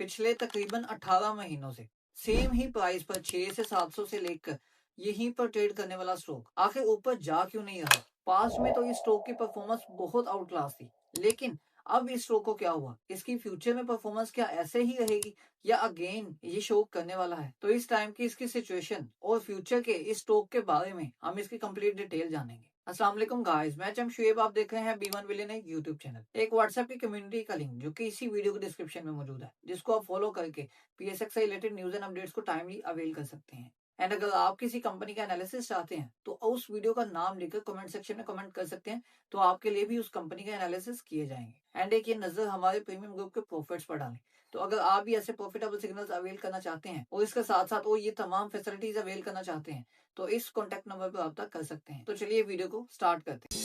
पिछले तकरीबन 18 महीनों से सेम ही प्राइस पर 6 से 700 से लेकर यहीं पर ट्रेड करने वाला स्टॉक आखिर ऊपर जा क्यों नहीं रहा। पास्ट में तो इस स्टॉक की परफॉर्मेंस बहुत आउट क्लास थी, लेकिन अब इस स्टॉक को क्या हुआ, इसकी फ्यूचर में परफॉर्मेंस क्या ऐसे ही रहेगी या अगेन ये शो करने वाला है। तो इस टाइम की इसकी सिचुएशन और फ्यूचर के इस स्टॉक के बारे में हम इसकी कंप्लीट डिटेल जानेंगे। अस्सलाम वालेकुम गाइस, मैं शुएब, आप देख रहे हैं B1 बिलियनर यूट्यूब चैनल। एक व्हाट्सएप की कम्युनिटी का लिंक जो कि इसी वीडियो के डिस्क्रिप्शन में मौजूद है, जिसको आप फॉलो करके PSX से रिलेटेड न्यूज एंड अपडेट्स को टाइमली अवेल कर सकते हैं। एंड अगर आप किसी कंपनी का एनालिसिस चाहते हैं तो उस वीडियो का नाम लिखकर कमेंट सेक्शन में कमेंट कर सकते हैं, तो आपके लिए भी उस कंपनी का एनालिसिस किए जाएंगे। एंड एक ये नजर हमारे प्रीमियम ग्रुप के प्रॉफिट्स पर डालें। तो अगर आप भी ऐसे प्रॉफिटेबल सिग्नल्स अवेल करना चाहते हैं और इसके साथ साथ वो ये तमाम फैसिलिटीज अवेल करना चाहते हैं, तो इस कॉन्टेक्ट नंबर पर रब्ता कर सकते हैं। तो चलिए वीडियो को स्टार्ट करते हैं।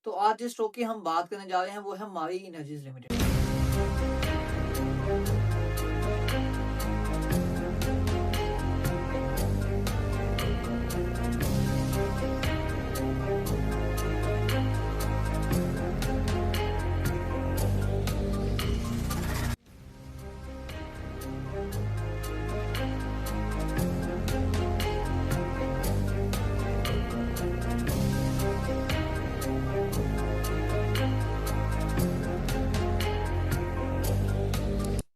तो आज जिस स्टॉक की हम बात करने जा रहे हैं वो है मारी energies limited.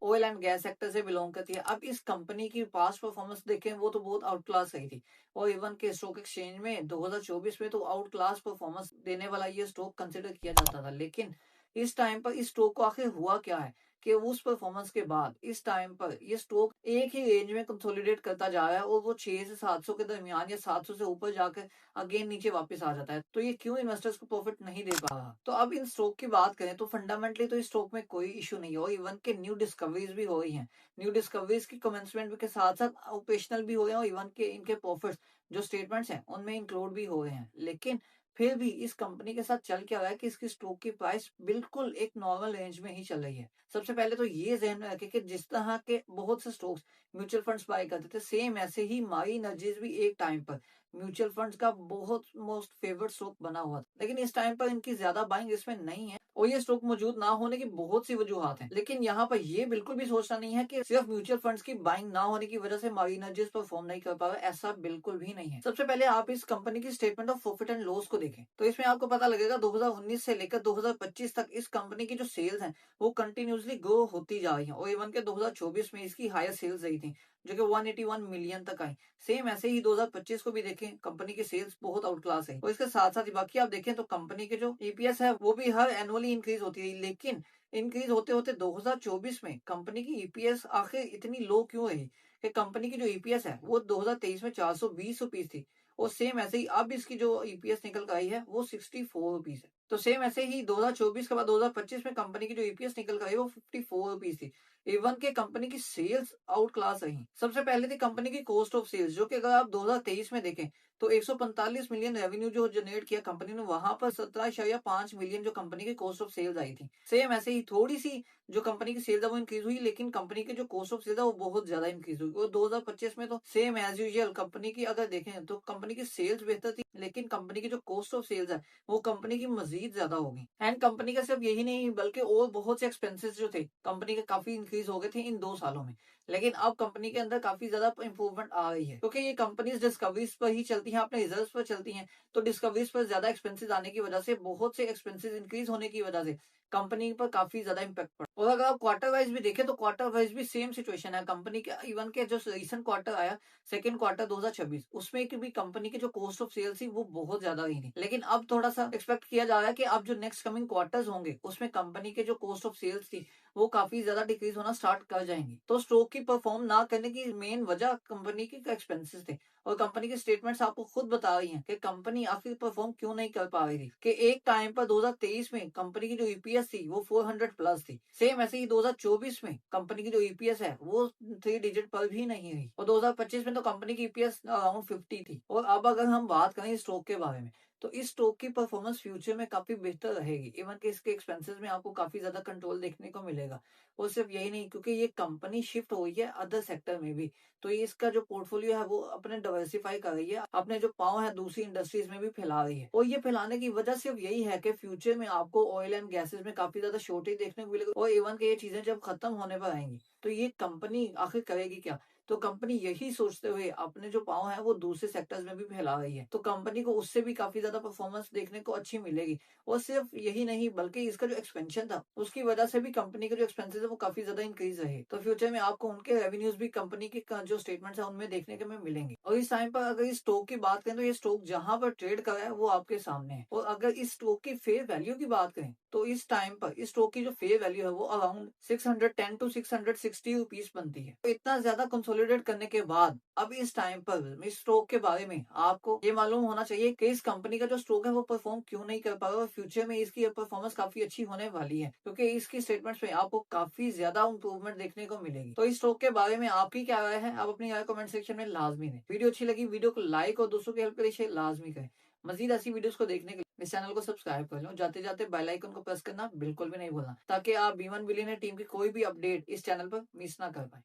Oil and gas sector से बिलोंग करती है। अब इस कंपनी की पास्ट परफॉर्मेंस देखें वो तो बहुत आउट क्लास रही थी, और इवन के स्टॉक एक्सचेंज में 2024 में तो आउट क्लास परफॉर्मेंस देने वाला ये स्टॉक कंसिडर किया जाता था। लेकिन इस टाइम पर इस स्टॉक को आखिर हुआ क्या है कि उस परफॉर्मेंस के बाद इस टाइम पर ये स्टॉक एक ही रेंज में कंसोलिडेट करता जा रहा है, और वो 6 से 700 के दरमियान या 700 से ऊपर जाकर अगेन नीचे वापस आ जाता है। तो ये क्यों इन्वेस्टर्स को प्रॉफिट नहीं दे पा रहा। तो अब इन स्टॉक की बात करें तो फंडामेंटली तो इस स्टॉक में कोई इशू नहीं है, और इवन के न्यू डिस्कवरीज भी हो रही हैं। न्यू डिस्कवरीज की कमेंसमेंट के साथ साथ ऑपरेशनल भी हो रहे हैं, और इवन के इनके प्रॉफिट्स जो स्टेटमेंट्स हैं उनमें इंक्लूड भी हो रहे हैं। लेकिन फिर भी इस कंपनी के साथ चल क्या रहा है कि इसकी स्टॉक की प्राइस बिल्कुल एक नॉर्मल रेंज में ही चल रही है। सबसे पहले तो ये ध्यान में रखें कि जिस तरह के बहुत से स्टॉक्स म्यूचुअल फंड्स बाय करते थे, सेम ऐसे ही माई एनर्जीज भी एक टाइम पर म्यूचुअल फंड्स का बहुत मोस्ट फेवरेट स्टॉक बना हुआ था। लेकिन इस टाइम पर इनकी ज्यादा बाइंग इसमें नहीं है, और ये स्टॉक मौजूद ना होने की बहुत सी वजूहत हैं। लेकिन यहाँ पर ये बिल्कुल भी सोचना नहीं है कि सिर्फ म्यूचुअल फंड्स की बाइंग ना होने की वजह से माई एनर्जीज परफॉर्म नहीं कर पा रहा, ऐसा बिल्कुल भी नहीं है। सबसे पहले आप इस कंपनी की statement of profit and loss को देखें, तो इसमें आपको पता लगेगा 2019 से लेकर 2025 तक इस कंपनी की जो सेल्स हैं वो कंटिन्यूसली ग्रो होती जा रही है, और इवन के 2024 में इसकी हायर सेल्स रही थी जो कि 181 मिलियन तक आई। सेम ऐसे ही 2025 को भी देखें, कंपनी की सेल्स बहुत आउट क्लास है। और इसके साथ साथ बाकी आप देखें तो कंपनी के जो ईपीएस है वो भी हर एनुअली इंक्रीज होती है। लेकिन इंक्रीज होते होते 2024 में कंपनी की ईपीएस आखिर इतनी लो क्यों रही कि कंपनी की जो ईपीएस है वो 2023 में 420 रुपीज थी, और सेम ऐसे ही अब इसकी जो ईपीएस निकल कर आई है वो 64 रुपीज है। तो सेम ऐसे ही 2024 के बाद 2025 में कंपनी की जो ईपीएस निकल कर आई वो 54 रुपीज थी। इवन के कंपनी की सेल्स आउट क्लास रही। सबसे पहले थी कंपनी की कॉस्ट ऑफ सेल्स, जो कि अगर आप 2023 में देखें तो 145 मिलियन रेवेन्यू जो जनरेट किया कंपनी ने, वहां पर 17.5 मिलियन जो कंपनी की कॉस्ट ऑफ सेल्स आई थी। सेम ऐसे ही थोड़ी सी जो कंपनी की सेल्स है वो इंक्रीज हुई, लेकिन कंपनी की जो कॉस्ट ऑफ सेल्स है वो बहुत ज्यादा इंक्रीज हुई। और 2025 में तो सेम एज यूजुअल कंपनी की अगर देखें तो कंपनी की सेल्स बेहतर थी, लेकिन कंपनी की जो कॉस्ट ऑफ सेल्स है वो कंपनी की मजीद ज्यादा होगी। एंड कंपनी का सिर्फ यही नहीं बल्कि और बहुत से एक्सपेंसेस जो थे कंपनी के काफी इंक्रीज हो गए थे इन 2 सालों में। लेकिन अब कंपनी के अंदर काफी ज्यादा इंप्रूवमेंट आ रही है, क्योंकि ये कंपनीज डिस्कवरीज पर ही चलती हैं, अपने रिजल्ट्स पर चलती हैं। तो डिस्कवरीज पर ज्यादा एक्सपेंसेस आने की वजह से, बहुत से एक्सपेंसेस इंक्रीज होने की वजह से कंपनी पर काफी ज्यादा इम्पैक्ट पड़ा। और अगर आप क्वार्टर वाइज भी देखें तो क्वार्टर वाइज भी सेम सिचुएशन है कंपनी के। इवन के जो रिसेंट क्वार्टर आया, सेकंड क्वार्टर 2026, उसमें भी कंपनी की जो कॉस्ट ऑफ सेल्स थी वो बहुत ज्यादा रही थी। लेकिन अब थोड़ा सा एक्सपेक्ट किया जा रहा है कि अब जो नेक्स्ट कमिंग क्वार्टर्स होंगे उसमें कंपनी के जो कॉस्ट ऑफ सेल्स थी वो काफी ज्यादा डिक्रीज होना स्टार्ट कर जाएंगी। तो स्टॉक की परफॉर्म ना करने की मेन वजह कंपनी के एक्सपेंसेस थे, और कंपनी की स्टेटमेंट्स आपको खुद बता रही हैं कि कंपनी आखिर परफॉर्म क्यों नहीं कर पा रही थी। कि एक टाइम पर 2023 में कंपनी की जो ईपीएस थी वो 400 प्लस थी। सेम ऐसे ही 2024 में कंपनी की जो ईपीएस है वो 3 डिजिट पर भी नहीं रही, और 2025 में तो कंपनी की ईपीएस अराउंड 50 थी। और अब अगर हम बात करें स्टॉक के बारे में तो इस स्टॉक की परफॉर्मेंस फ्यूचर में काफ़ी बेहतर रहेगी। इवन कि इसके एक्सपेंसेस में आपको काफ़ी ज़्यादा कंट्रोल देखने को मिलेगा। और सिर्फ यही नहीं, क्योंकि ये कंपनी शिफ्ट हो रही है अदर सेक्टर में भी, तो ये इसका जो पोर्टफोलियो है वो अपने डाइवर्सिफाई कर रही है, अपने जो पाँव है दूसरी इंडस्ट्रीज में भी फैला रही है। और ये फैलाने की वजह सिर्फ यही है कि फ्यूचर में आपको ऑयल एंड गैसेस में काफ़ी ज़्यादा शॉर्टेज देखने को मिलेगा, और इवन कि ये चीज़ें जब खत्म होने पर आएँगी, तो ये कंपनी आखिर करेगी क्या? तो कंपनी यही सोचते हुए अपने जो पाँव है वो दूसरे सेक्टर्स में भी फैला रही है। तो कंपनी को उससे भी काफ़ी ज़्यादा परफॉर्मेंस देखने को अच्छी मिलेगी। और सिर्फ यही नहीं, बल्कि इसका जो एक्सपेंशन था, उसकी वजह से भी कंपनी के जो एक्सपेंसेस है वो काफ़ी ज़्यादा इंक्रीज़ रहे। तो फ्यूचर में आपको उनके रेवेन्यूज़ भी कंपनी के क जो स्टेटमेंट्स हैं उनमें देखने के में मिलेंगे। और इस टाइम पर अगर इस स्टॉक की बात करें, तो ये स्टॉक जहाँ पर ट्रेड कर रहा है वो आपके सामने है। और अगर इस स्टॉक की फेयर वैल्यू की बात करें, तो इस टाइम पर इस स्टॉक की जो फेयर वैल्यू है वो अराउंड 610 टू 660 रुपीज़ बनती है। तो इतना ज़्यादा कंसोलिडेट करने के बाद अब इस टाइम पर इस स्टॉक के बारे में आपको ये मालूम होना चाहिए कि इस कंपनी का जो स्टॉक है वो परफॉर्म क्यों नहीं कर पा रहा, और फ्यूचर में इसकी परफॉर्मेंस काफी अच्छी होने वाली है, क्योंकि इसकी स्टेटमेंट्स में आपको काफी ज्यादा इंप्रूवमेंट देखने को मिलेगी। तो इस स्टॉक के बारे में आपकी क्या राय है, आप अपनी राय कमेंट सेक्शन में लाजमी दें। वीडियो अच्छी लगी, वीडियो को लाइक और दोस्तों की हेल्प के लिए शेयर लाजमी करें। मजीद ऐसी वीडियोस को देखने के लिए इस चैनल को सब्सक्राइब कर लो। जाते जाते बेल आइकन को प्रेस करना बिल्कुल भी नहीं भूलना, ताकि आप B1 बिलियनर टीम की कोई भी अपडेट इस चैनल पर मिस ना कर पाए।